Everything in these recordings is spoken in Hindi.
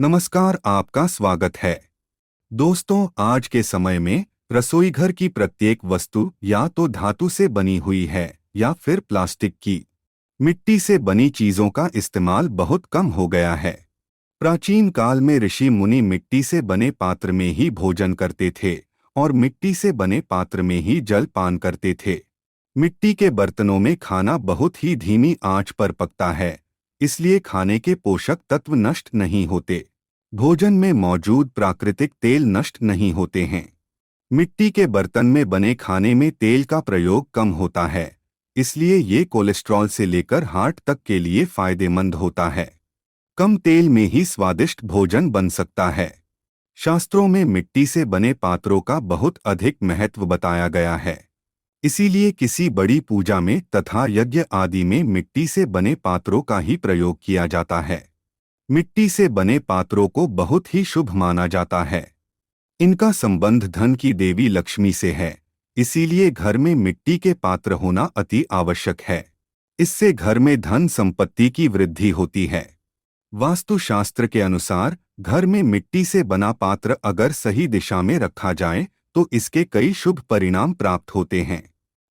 नमस्कार, आपका स्वागत है। दोस्तों, आज के समय में रसोई घर की प्रत्येक वस्तु या तो धातु से बनी हुई है या फिर प्लास्टिक की। मिट्टी से बनी चीजों का इस्तेमाल बहुत कम हो गया है। प्राचीन काल में ऋषि मुनि मिट्टी से बने पात्र में ही भोजन करते थे और मिट्टी से बने पात्र में ही जल पान करते थे। मिट्टी के बर्तनों में खाना बहुत ही धीमी आंच पर पकता है, इसलिए खाने के पोषक तत्व नष्ट नहीं होते। भोजन में मौजूद प्राकृतिक तेल नष्ट नहीं होते हैं। मिट्टी के बर्तन में बने खाने में तेल का प्रयोग कम होता है, इसलिए ये कोलेस्ट्रॉल से लेकर हार्ट तक के लिए फायदेमंद होता है। कम तेल में ही स्वादिष्ट भोजन बन सकता है। शास्त्रों में मिट्टी से बने पात्रों का बहुत अधिक महत्व बताया गया है। इसीलिए किसी बड़ी पूजा में तथा यज्ञ आदि में मिट्टी से बने पात्रों का ही प्रयोग किया जाता है। मिट्टी से बने पात्रों को बहुत ही शुभ माना जाता है। इनका संबंध धन की देवी लक्ष्मी से है, इसीलिए घर में मिट्टी के पात्र होना अति आवश्यक है। इससे घर में धन संपत्ति की वृद्धि होती है। वास्तुशास्त्र के अनुसार घर में मिट्टी से बना पात्र अगर सही दिशा में रखा जाए तो इसके कई शुभ परिणाम प्राप्त होते हैं।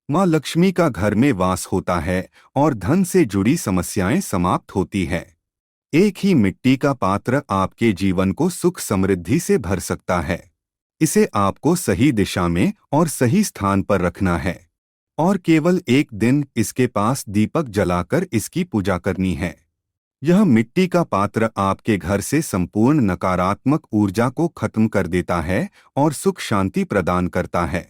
माँ लक्ष्मी का घर में वास होता है और धन से जुड़ी समस्याएं समाप्त होती है। एक ही मिट्टी का पात्र आपके जीवन को सुख समृद्धि से भर सकता है। इसे आपको सही दिशा में और सही स्थान पर रखना है और केवल एक दिन इसके पास दीपक जलाकर इसकी पूजा करनी है। यह मिट्टी का पात्र आपके घर से संपूर्ण नकारात्मक ऊर्जा को खत्म कर देता है और सुख शांति प्रदान करता है।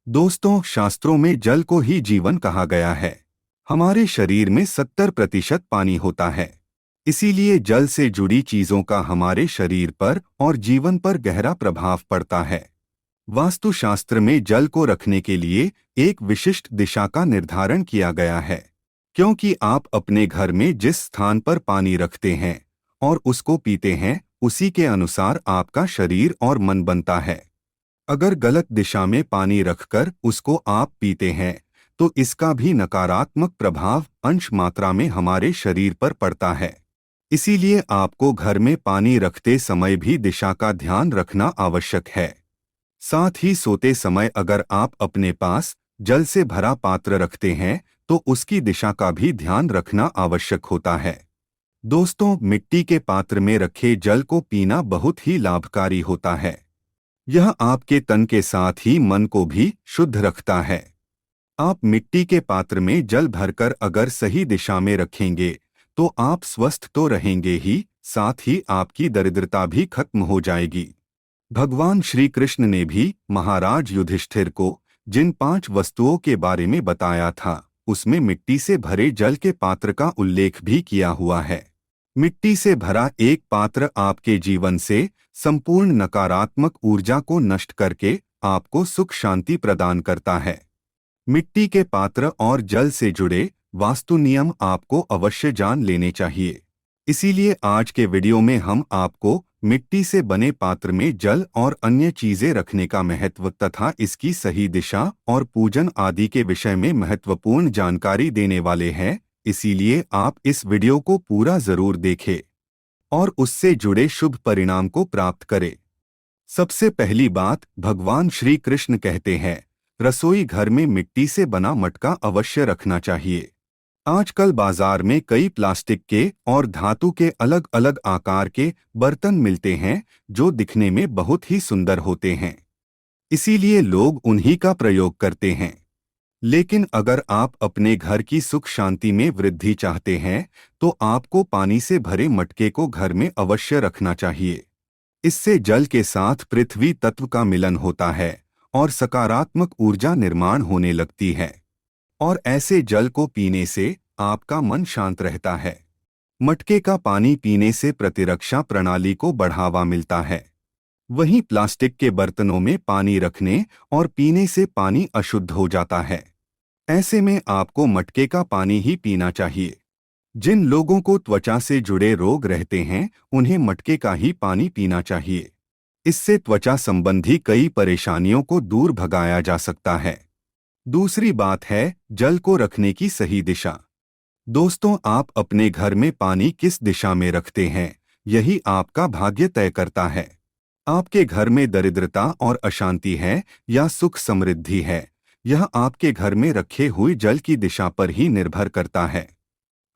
दोस्तों, शास्त्रों में जल को ही जीवन कहा गया है। हमारे शरीर में 70% पानी होता है, इसीलिए जल से जुड़ी चीजों का हमारे शरीर पर और जीवन पर गहरा प्रभाव पड़ता है। वास्तुशास्त्र में जल को रखने के लिए एक विशिष्ट दिशा का निर्धारण किया गया है, क्योंकि आप अपने घर में जिस स्थान पर पानी रखते हैं और उसको पीते हैं, उसी के अनुसार आपका शरीर और मन बनता है। अगर गलत दिशा में पानी रखकर उसको आप पीते हैं तो इसका भी नकारात्मक प्रभाव अंश मात्रा में हमारे शरीर पर पड़ता है। इसीलिए आपको घर में पानी रखते समय भी दिशा का ध्यान रखना आवश्यक है। साथ ही सोते समय अगर आप अपने पास जल से भरा पात्र रखते हैं तो उसकी दिशा का भी ध्यान रखना आवश्यक होता है। दोस्तों, मिट्टी के पात्र में रखे जल को पीना बहुत ही लाभकारी होता है। यह आपके तन के साथ ही मन को भी शुद्ध रखता है। आप मिट्टी के पात्र में जल भरकर अगर सही दिशा में रखेंगे तो आप स्वस्थ तो रहेंगे ही, साथ ही आपकी दरिद्रता भी खत्म हो जाएगी। भगवान श्री कृष्ण ने भी महाराज युधिष्ठिर को जिन 5 वस्तुओं के बारे में बताया था, उसमें मिट्टी से भरे जल के पात्र का उल्लेख भी किया हुआ है। मिट्टी से भरा एक पात्र आपके जीवन से संपूर्ण नकारात्मक ऊर्जा को नष्ट करके आपको सुख शांति प्रदान करता है। मिट्टी के पात्र और जल से जुड़े वास्तु नियम आपको अवश्य जान लेने चाहिए। इसीलिए आज के वीडियो में हम आपको मिट्टी से बने पात्र में जल और अन्य चीजें रखने का महत्व तथा इसकी सही दिशा और पूजन आदि के विषय में महत्वपूर्ण जानकारी देने वाले हैं। इसीलिए आप इस वीडियो को पूरा जरूर देखें और उससे जुड़े शुभ परिणाम को प्राप्त करें। सबसे पहली बात, भगवान श्री कृष्ण कहते हैं, रसोई घर में मिट्टी से बना मटका अवश्य रखना चाहिए। आजकल बाजार में कई प्लास्टिक के और धातु के अलग अलग आकार के बर्तन मिलते हैं जो दिखने में बहुत ही सुंदर होते हैं, इसीलिए लोग उन्हीं का प्रयोग करते हैं। लेकिन अगर आप अपने घर की सुख शांति में वृद्धि चाहते हैं तो आपको पानी से भरे मटके को घर में अवश्य रखना चाहिए। इससे जल के साथ पृथ्वी तत्व का मिलन होता है और सकारात्मक ऊर्जा निर्माण होने लगती है, और ऐसे जल को पीने से आपका मन शांत रहता है। मटके का पानी पीने से प्रतिरक्षा प्रणाली को बढ़ावा मिलता है। वहीं प्लास्टिक के बर्तनों में पानी रखने और पीने से पानी अशुद्ध हो जाता है। ऐसे में आपको मटके का पानी ही पीना चाहिए। जिन लोगों को त्वचा से जुड़े रोग रहते हैं, उन्हें मटके का ही पानी पीना चाहिए। इससे त्वचा संबंधी कई परेशानियों को दूर भगाया जा सकता है। दूसरी बात है जल को रखने की सही दिशा। दोस्तों, आप अपने घर में पानी किस दिशा में रखते हैं, यही आपका भाग्य तय करता है। आपके घर में दरिद्रता और अशांति है या सुख समृद्धि है, यह आपके घर में रखे हुए जल की दिशा पर ही निर्भर करता है।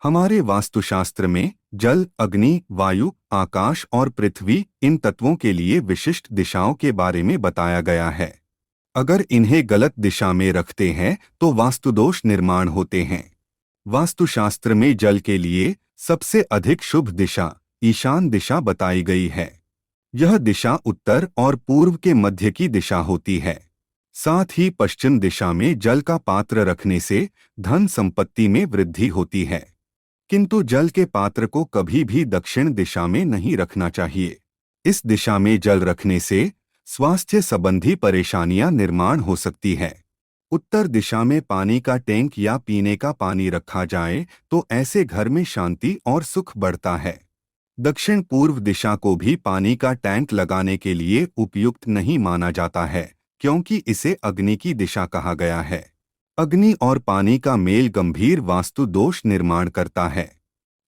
हमारे वास्तुशास्त्र में जल, अग्नि, वायु, आकाश और पृथ्वी इन तत्वों के लिए विशिष्ट दिशाओं के बारे में बताया गया है। अगर इन्हें गलत दिशा में रखते हैं तो वास्तुदोष निर्माण होते हैं। वास्तुशास्त्र में जल के लिए सबसे अधिक शुभ दिशा ईशान दिशा बताई गई है। यह दिशा उत्तर और पूर्व के मध्य की दिशा होती है। साथ ही पश्चिम दिशा में जल का पात्र रखने से धन संपत्ति में वृद्धि होती है। किंतु जल के पात्र को कभी भी दक्षिण दिशा में नहीं रखना चाहिए। इस दिशा में जल रखने से स्वास्थ्य संबंधी परेशानियां निर्माण हो सकती है। उत्तर दिशा में पानी का टैंक या पीने का पानी रखा जाए तो ऐसे घर में शांति और सुख बढ़ता है। दक्षिण पूर्व दिशा को भी पानी का टैंक लगाने के लिए उपयुक्त नहीं माना जाता है, क्योंकि इसे अग्नि की दिशा कहा गया है। अग्नि और पानी का मेल गंभीर वास्तु दोष निर्माण करता है।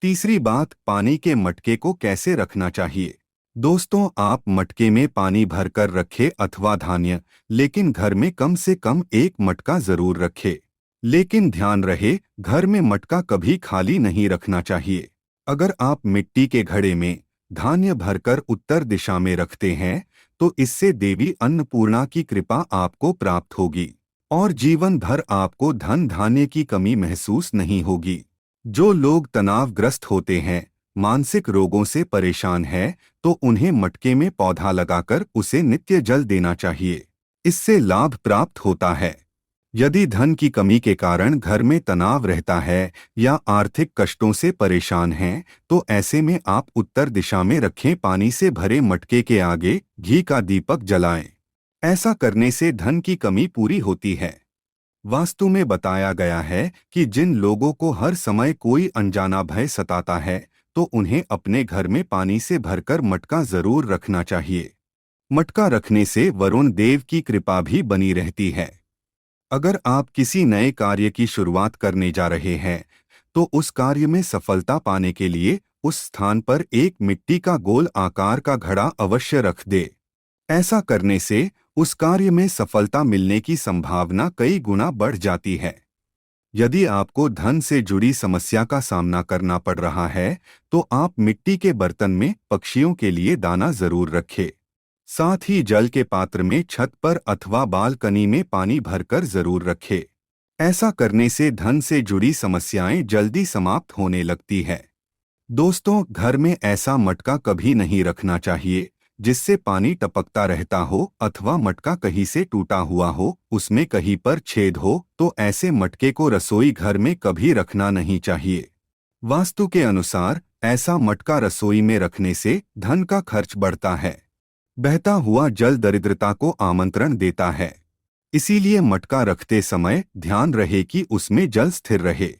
तीसरी बात, पानी के मटके को कैसे रखना चाहिए। दोस्तों, आप मटके में पानी भरकर रखें अथवा धान्य, लेकिन घर में कम से कम एक मटका जरूर रखें। लेकिन ध्यान रहे, घर में मटका कभी खाली नहीं रखना चाहिए। अगर आप मिट्टी के घड़े में धान्य भरकर उत्तर दिशा में रखते हैं तो इससे देवी अन्नपूर्णा की कृपा आपको प्राप्त होगी और जीवन भर आपको धन धान्य की कमी महसूस नहीं होगी। जो लोग तनावग्रस्त होते हैं, मानसिक रोगों से परेशान हैं, तो उन्हें मटके में पौधा लगाकर उसे नित्य जल देना चाहिए। इससे लाभ प्राप्त होता है। यदि धन की कमी के कारण घर में तनाव रहता है या आर्थिक कष्टों से परेशान हैं, तो ऐसे में आप उत्तर दिशा में रखें पानी से भरे मटके के आगे घी का दीपक जलाएं। ऐसा करने से धन की कमी पूरी होती है। वास्तु में बताया गया है कि जिन लोगों को हर समय कोई अनजाना भय सताता है तो उन्हें अपने घर में पानी से भरकर मटका जरूर रखना चाहिए। मटका रखने से वरुण देव की कृपा भी बनी रहती है। अगर आप किसी नए कार्य की शुरुआत करने जा रहे हैं तो उस कार्य में सफलता पाने के लिए उस स्थान पर एक मिट्टी का गोल आकार का घड़ा अवश्य रख दे। ऐसा करने से उस कार्य में सफलता मिलने की संभावना कई गुना बढ़ जाती है। यदि आपको धन से जुड़ी समस्या का सामना करना पड़ रहा है तो आप मिट्टी के बर्तन में पक्षियों के लिए दाना जरूर रखें। साथ ही जल के पात्र में छत पर अथवा बालकनी में पानी भरकर जरूर रखें। ऐसा करने से धन से जुड़ी समस्याएं जल्दी समाप्त होने लगती है। दोस्तों, घर में ऐसा मटका कभी नहीं रखना चाहिए जिससे पानी टपकता रहता हो अथवा मटका कहीं से टूटा हुआ हो, उसमें कहीं पर छेद हो, तो ऐसे मटके को रसोई घर में कभी रखना नहीं चाहिए। वास्तु के अनुसार ऐसा मटका रसोई में रखने से धन का खर्च बढ़ता है। बहता हुआ जल दरिद्रता को आमंत्रण देता है। इसीलिए मटका रखते समय ध्यान रहे कि उसमें जल स्थिर रहे।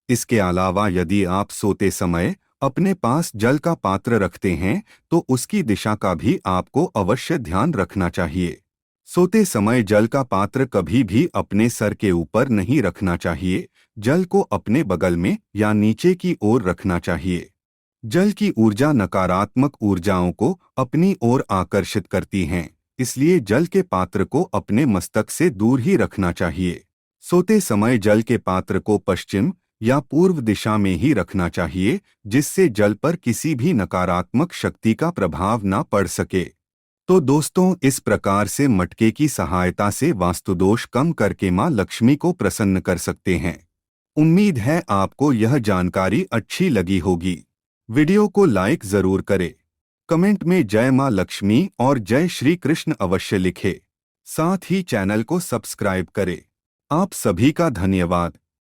इसके अलावा यदि आप सोते समय अपने पास जल का पात्र रखते हैं तो उसकी दिशा का भी आपको अवश्य ध्यान रखना चाहिए। सोते समय जल का पात्र कभी भी अपने सर के ऊपर नहीं रखना चाहिए। जल को अपने बगल में या नीचे की ओर रखना चाहिए। जल की ऊर्जा नकारात्मक ऊर्जाओं को अपनी ओर आकर्षित करती हैं, इसलिए जल के पात्र को अपने मस्तक से दूर ही रखना चाहिए। सोते समय जल के पात्र को पश्चिम या पूर्व दिशा में ही रखना चाहिए, जिससे जल पर किसी भी नकारात्मक शक्ति का प्रभाव न पड़ सके। तो दोस्तों, इस प्रकार से मटके की सहायता से वास्तुदोष कम करके मां लक्ष्मी को प्रसन्न कर सकते हैं। उम्मीद है आपको यह जानकारी अच्छी लगी होगी। वीडियो को लाइक जरूर करें। कमेंट में जय मां लक्ष्मी और जय श्री कृष्ण अवश्य लिखें। साथ ही चैनल को सब्सक्राइब करें। आप सभी का धन्यवाद।